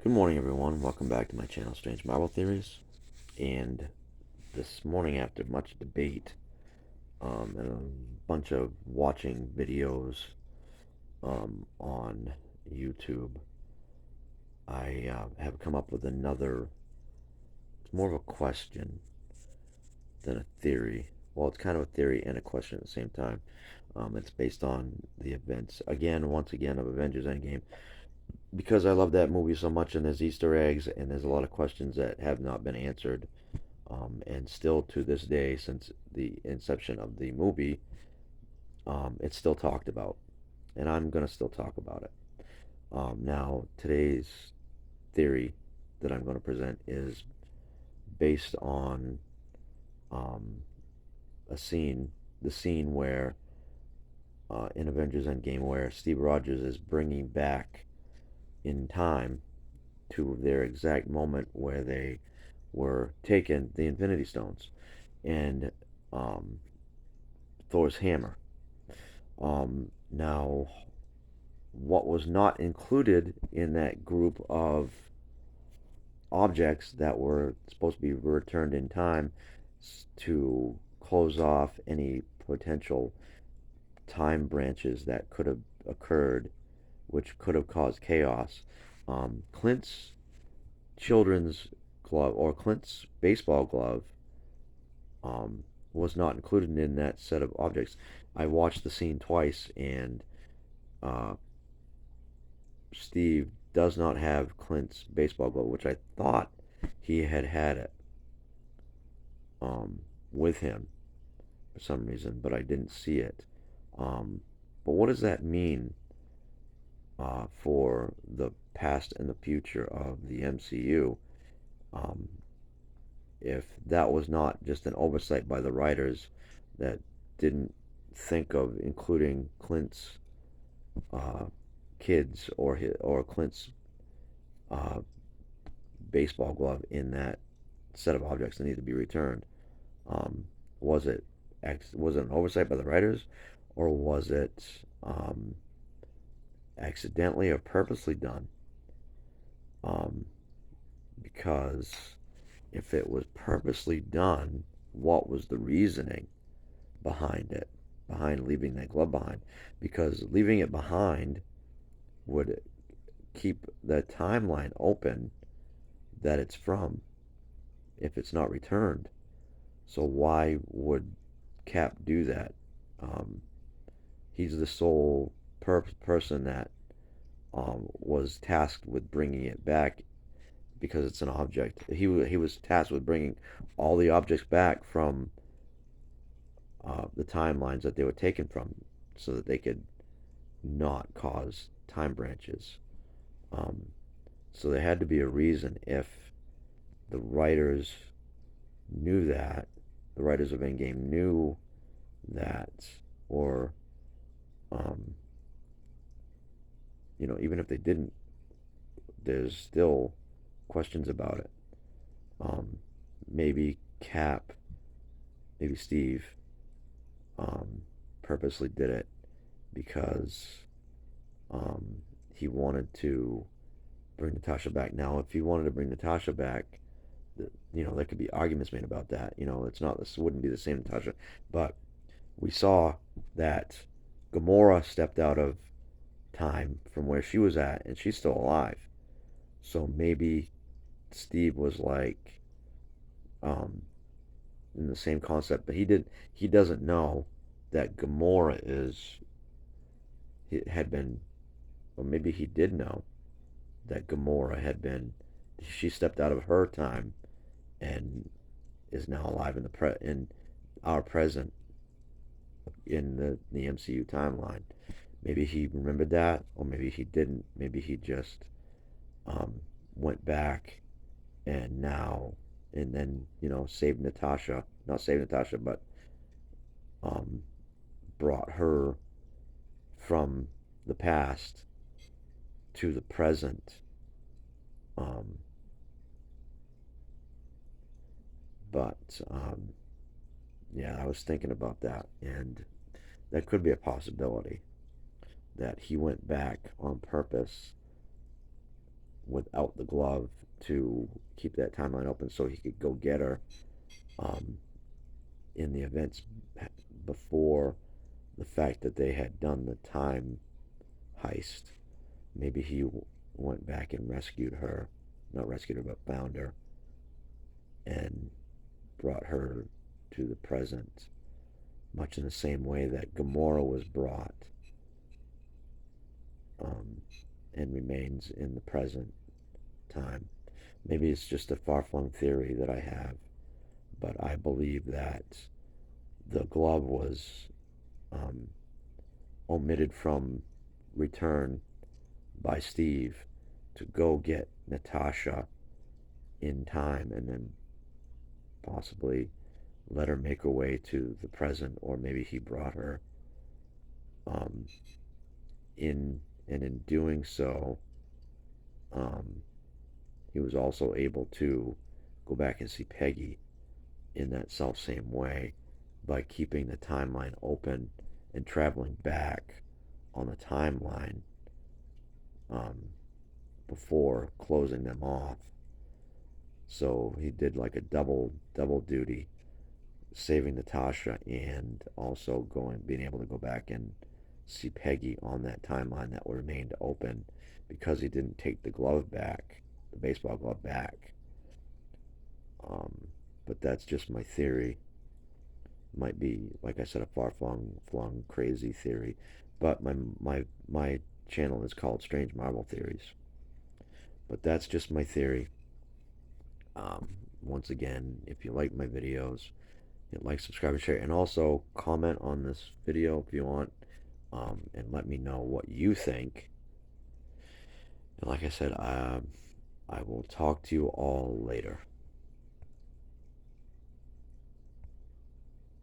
Good morning, everyone. Welcome back to my channel, Strange Marvel Theories. And this morning, after much debate and a bunch of watching videos on YouTube, I have come up with another. It's more of a question than a theory. Well, it's kind of a theory and a question at the same time. It's based on the events once again, of Avengers Endgame, because I love that movie so much, and there's Easter eggs, and there's a lot of questions that have not been answered. And still to this day, since the inception of the movie, it's still talked about, and I'm gonna still talk about it. Now, today's theory that I'm going to present is based on um, the scene where in Avengers Endgame, where Steve Rogers is bringing back in time to their exact moment where they were taken the Infinity Stones and um, Thor's hammer. Now, what was not included in that group of objects that were supposed to be returned in time to close off any potential time branches that could have occurred, which could have caused chaos. Clint's children's glove, or Clint's baseball glove, um, was not included in that set of objects. I watched the scene twice, and uh, Steve does not have Clint's baseball glove, which I thought he had it um, with him for some reason, but I didn't see it. Um, but what does that mean for the past and the future of the MCU? Um, if that was not just an oversight by the writers that didn't think of including Clint's uh, kids or Clint's uh, baseball glove in that set of objects that need to be returned. Um, was it was it an oversight by the writers, or was it accidentally or purposely done? Um, because if it was purposely done, what was the reasoning behind it, behind leaving that glove behind? Because leaving it behind would keep the timeline open that it's from if it's not returned. So why would Cap do that? Um, he's the sole person that was tasked with bringing it back because it's an object. He was tasked with bringing all the objects back from the timelines that they were taken from, so that they could not cause time branches. Um, so there had to be a reason. If the writers knew that, the writers of Endgame knew that, or um, even if they didn't, there's still questions about it. Um, maybe Cap, maybe Steve, um, purposely did it because um, he wanted to bring Natasha back. Now, if he wanted to bring Natasha back, there could be arguments made about that. It's not, this wouldn't be the same Natasha, but we saw that Gamora stepped out of time from where she was at, and she's still alive. So maybe Steve was like, um, in the same concept, but he doesn't know that Gamora had been, or maybe he did know that Gamora had been, she stepped out of her time and is now alive in our present, in the MCU timeline. Maybe he remembered that, or maybe he didn't. Maybe he just um, went back and now and then saved Natasha, not saved Natasha, but um, brought her from the past to the present. Um, but yeah, I was thinking about that, and that could be a possibility that he went back on purpose without the glove to keep that timeline open so he could go get her um, in the events before the fact that they had done the time heist. Maybe he went back and rescued her, not rescued her, but found her and brought her to the present, much in the same way that Gamora was brought um, and remains in the present time. Maybe it's just a far flung theory that I have, but I believe that the glove was um, omitted from return by Steve to go get Natasha in time and then possibly let her make her way to the present, or maybe he brought her um, in, and in doing so, um, he was also able to go back and see Peggy in that self same way by keeping the timeline open and traveling back on the timeline um, before closing them off. So he did like a double duty, saving Natasha and also being able to go back and see Peggy on that timeline that remained open because he didn't take the glove back, the baseball glove back. Um, but that's just my theory. Might be, like I said, a flung, crazy theory. But my channel is called Strange Marvel Theories. But that's just my theory. Um, Once again, if you like my videos, hit like, subscribe, and share, and also comment on this video if you want, and let me know what you think. And like I said, I will talk to you all later.